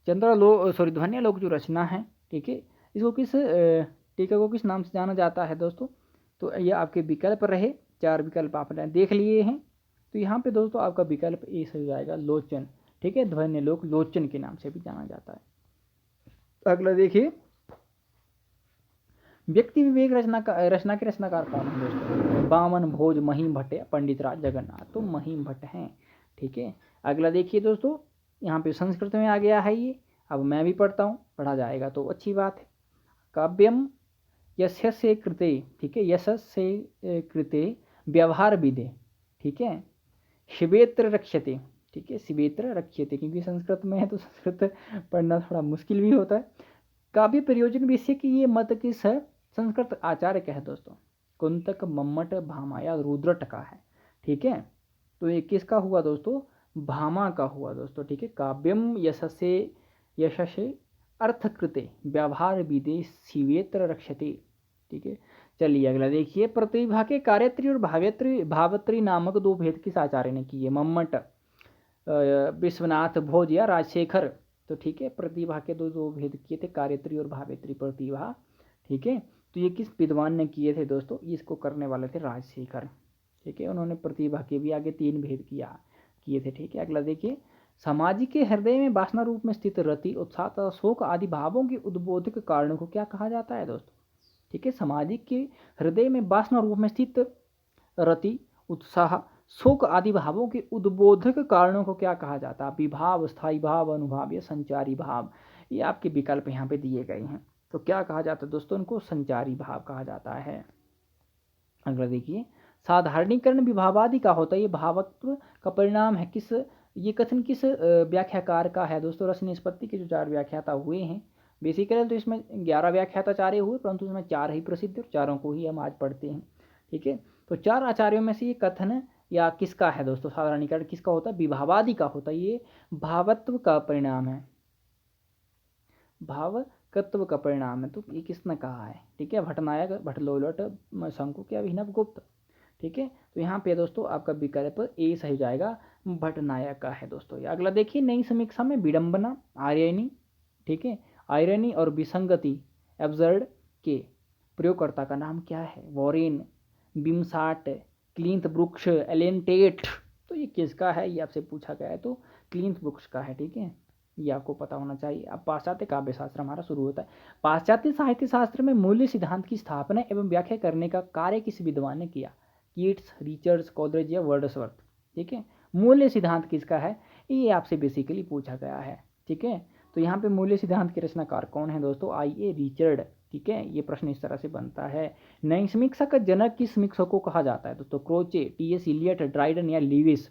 ध्वन्य लोक जो रचना है, ठीक है, इसको किस टीका को किस नाम से जाना जाता है दोस्तों। तो ये आपके विकल्प रहे, 4 विकल्प आपने देख लिए हैं। तो यहाँ पे दोस्तों आपका विकल्प ए सही हो जाएगा, लोचन। ठीक है, ध्वन्य लोक लोचन के नाम से भी जाना जाता है। अगला देखिए, व्यक्ति विवेक रचना के रचनाकार कौन है दोस्तों? बामन भोज, महिम भट्ट या पंडित राज जगन्नाथ। तो महिम भट्ट हैं। ठीक है, अगला देखिए दोस्तों, यहाँ पे संस्कृत में आ गया है ये। अब मैं भी पढ़ता हूँ, पढ़ा जाएगा तो अच्छी बात है। काव्यम यस्य कृते, ठीक है, यशस्य कृते व्यवहार विदे, ठीक है, शिवेत्र रक्ष्यते, ठीक है, शिवेत्र रक्ष्यते, क्योंकि संस्कृत में है तो संस्कृत पढ़ना थोड़ा मुश्किल भी होता है। काव्य प्रयोजन विषय की ये मत किस है? संस्कृत आचार्य का है दोस्तों, कुंतक, मम्मट, भामा या रुद्रट का है। ठीक है, तो ये किसका हुआ दोस्तों? भामा का हुआ दोस्तों। ठीक है, काव्यम यशसे अर्थकृते व्यवहार विदे शिवेत्र रक्षते। ठीक है, चलिए अगला देखिए, प्रतिभा के कार्यत्री और भावत्री नामक दो भेद किस आचार्य ने किए? मम्मट, विश्वनाथ भोज या राजशेखर। तो ठीक है, प्रतिभा के दो भेद किए थे, कार्यत्री और भावेत्री प्रतिभा। ठीक है, तो ये किस विद्वान ने किए थे दोस्तों? इसको करने वाले थे राजशेखर। ठीक है, उन्होंने प्रतिभा के भी आगे 3 भेद किए थे। ठीक है, अगला देखिए, समाज के हृदय में वासना रूप में स्थित रति, उत्साह तथा शोक आदि भावों के उद्बोधक कारणों को क्या कहा जाता है दोस्तों? ठीक है, सामाजिक के हृदय में वासना रूप में स्थित रति, उत्साह, शोक आदि भावों के उद्बोधक कारणों को क्या कहा जाता है? विभाव, स्थायी भाव, अनुभाव या संचारी भाव। ये आपके विकल्प यहाँ पे दिए गए हैं। तो क्या कहा जाता है दोस्तों? इनको संचारी भाव कहा जाता है। अगला देखिए, साधारणीकरण विभावादि का होता है, ये भावत्व का परिणाम है। ये कथन किस व्याख्याकार का है दोस्तों? रस निष्पत्ति के जो 4 व्याख्याता हुए हैं, बेसिकली तो इसमें 11 व्याख्याताचार्य हुए, परंतु इसमें 4 ही प्रसिद्ध और 4 को ही हम आज पढ़ते हैं। ठीक है, तो 4 आचार्यों में से ये कथन या किसका है दोस्तों? साधारणीकरण किसका होता है? विभावादि का होता है। ये भावत्व का परिणाम है, भावकत्व का परिणाम है। तो ये किसने कहा है? ठीक है, भट्टनायक, भट्टलोलट, शंकु के अभिनव गुप्त। ठीक है, तो यहाँ पे दोस्तों आपका विकल्प ए सही जाएगा, भट्टनायक का है दोस्तों। अगला देखिए, नई समीक्षा में विडंबना, आयरनी, ठीक है, आयरनी और विसंगति, एब्सर्ड के प्रयोगकर्ता का नाम क्या है? Warren, Wimsatt, Cleanth Brooks, Allen Tate. तो ये किसका है? ये आपसे पूछा गया है, तो क्लिंथ ब्रुक्स का है। ठीक है, ये आपको पता होना चाहिए। अब पाश्चात्य काव्य शास्त्र हमारा शुरू होता है। पाश्चात्य साहित्य शास्त्र में मूल्य सिद्धांत की स्थापना एवं व्याख्या करने का कार्य किस विद्वान ने किया? कीट्स, रिचर्ड्स, कोलरिज या वर्ड्सवर्थ। ठीक है, मूल्य सिद्धांत किसका है? ये आपसे बेसिकली पूछा गया है। ठीक है, तो यहाँ पे मूल्य सिद्धांत के रचनाकार कौन है दोस्तों? आइए, रिचर्ड। ठीक है, ये प्रश्न इस तरह से बनता है। नई समीक्षा का जनक किस समीक्षा को कहा जाता है दोस्तों? Croce, T.S.. इलियट, ड्राइडन या लीविस।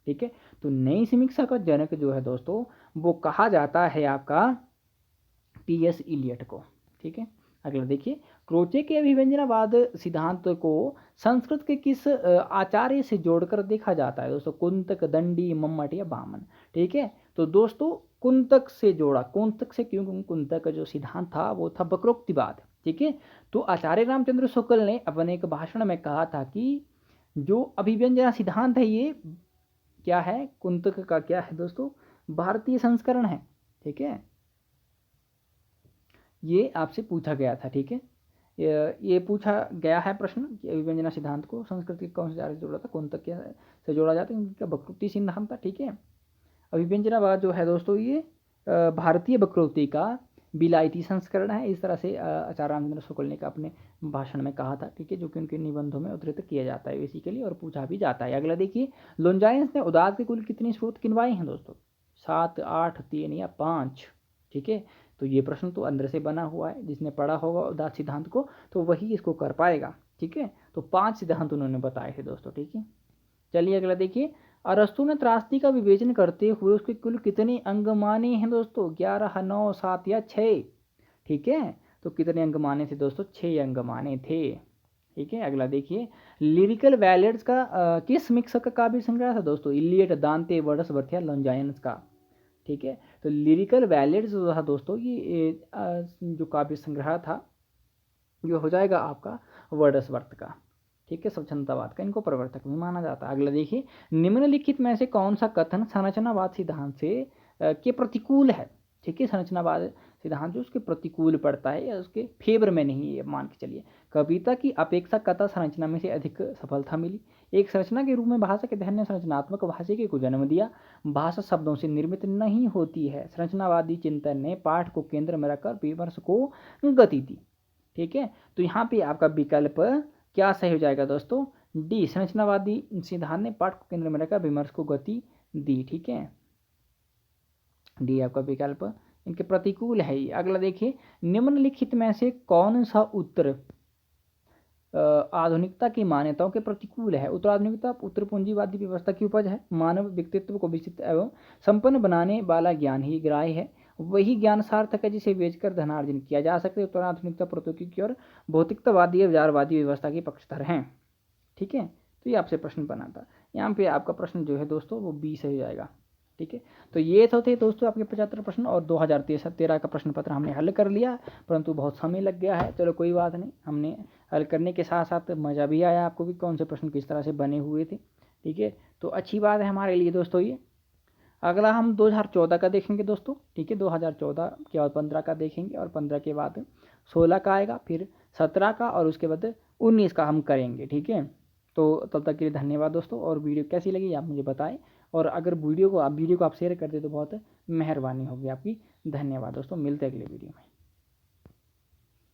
ठीक है, तो नई समीक्षा का जनक जो है दोस्तों, वो कहा जाता है आपका टी.एस. इलियट को। ठीक है, अगला देखिए, क्रोचे के अभिव्यंजनावाद सिद्धांत को संस्कृत के किस आचार्य से जोड़कर देखा जाता है दोस्तों? कुंतक, दंडी, मम्मट या बामन। ठीक है, तो दोस्तों कुंतक से जोड़ा। कुंतक से क्यों? कुंतक का जो सिद्धांत था वो था वक्रोक्तिवाद। ठीक है, तो आचार्य रामचंद्र शुक्ल ने अपने एक भाषण में कहा था कि जो अभिव्यंजना सिद्धांत है ये क्या है? कुंतक का क्या है दोस्तों? भारतीय संस्करण है। ठीक है, ये आपसे पूछा गया था। ठीक है, ये पूछा गया है प्रश्न कि अभिव्यंजना सिद्धांत को संस्कृत के कौन से आचार्य से जोड़ा था? कुंतक से जोड़ा जाता है, इनका वक्रोक्ति सिद्धांत था। ठीक है, अभिव्यंजनावाद जो है दोस्तों ये भारतीय वक्रोक्ति का विलायती संस्करण है। इस तरह से आचार्य रामचंद्र शुक्ल ने अपने भाषण में कहा था। ठीक है, जो कि उनके निबंधों में उद्धृत किया जाता है बेसिकली, और पूछा भी जाता है। अगला देखिए, लोंजाइन्स ने उदात के कुल कितने स्रोत गिनवाए हैं दोस्तों? 7, 8, 3 या 5। ठीक है, तो ये प्रश्न तो अंदर से बना हुआ है, जिसने पढ़ा होगा उदात सिद्धांत को तो वही इसको कर पाएगा। ठीक है, तो 5 सिद्धांत उन्होंने बताए थे दोस्तों। ठीक है, चलिए अगला देखिए, अरस्तु ने त्रासदी का विवेचन करते हुए उसके कुल कितने अंग माने हैं दोस्तों? 11, 9, 7 या 6। ठीक है, तो कितने अंग माने थे दोस्तों? 6 अंग माने थे। ठीक है, अगला देखिए, लिरिकल बैलेड्स का किस समीक्षक का काव्य संग्रह था दोस्तों? इलियट, दांते, वर्ड्सवर्थ या लॉन्जाइन्स का। ठीक है, तो लिरिकल बैलेड्स जो था दोस्तों ये जो काव्य संग्रह था ये हो जाएगा आपका वर्ड्सवर्थ का। ठीक है, स्वच्छंदतावाद का इनको प्रवर्तक भी माना जाता है। अगला देखिए, निम्नलिखित में से कौन सा कथन संरचनावाद सिद्धांत से के प्रतिकूल है? ठीक है, संरचनावाद सिद्धांत जो उसके प्रतिकूल पड़ता है या उसके फेवर में नहीं है, मान के चलिए। कविता की अपेक्षा कथा संरचना में से अधिक सफलता मिली। एक संरचना के रूप में भाषा के अध्ययन ने संरचनात्मक भाषा को जन्म दिया। भाषा शब्दों से निर्मित नहीं होती है। संरचनावादी चिंतन ने पाठ को केंद्र में रखकर विमर्श को गति दी। ठीक है। तो यहाँ पे आपका विकल्प क्या सही हो जाएगा दोस्तों, डी, संरचनावादी सिद्धांत ने पाठ को केंद्र में रखकर विमर्श को गति दी। ठीक है, डी आपका विकल्प इनके प्रतिकूल है ही। अगला देखिए, निम्नलिखित में से कौन सा उत्तर आधुनिकता की मान्यताओं के प्रतिकूल है। उत्तराधुनिकता उत्तर पूंजीवादी व्यवस्था की उपज है। मानव व्यक्तित्व को विकसित एवं संपन्न बनाने वाला ज्ञान ही ग्राह्य है। वही ज्ञान सार्थक है जिसे बेचकर धनार्जन किया जा सकता है। उत्तराधुनिकता प्रौद्योगिकी और भौतिकतावादी विचारवादी व्यवस्था के पक्षधर हैं। ठीक है, तो ये आपसे प्रश्न बना था। यहाँ पे आपका प्रश्न जो है दोस्तों वो 20 हो जाएगा। ठीक है, तो ये तो थे दोस्तों आपके 75 प्रश्न और 2013 का प्रश्न पत्र हमने हल कर लिया, परंतु बहुत समय लग गया है। चलो कोई बात नहीं, हमने हल करने के साथ साथ मज़ा भी आया आपको भी कौन से प्रश्न किस तरह से बने हुए थे। ठीक है, तो अच्छी बात है हमारे लिए दोस्तों ये। अगला हम 2014 का देखेंगे दोस्तों। ठीक है, 2014 के बाद 15 का देखेंगे और 15 के बाद 16 का आएगा, फिर 17 का और उसके बाद 19 का हम करेंगे। ठीक है, तो तब तक के लिए धन्यवाद दोस्तों। और वीडियो कैसी लगी आप मुझे बताएं, और अगर वीडियो को आप शेयर कर दें तो बहुत मेहरबानी होगी आपकी। धन्यवाद दोस्तों, मिलते हैं अगले वीडियो में।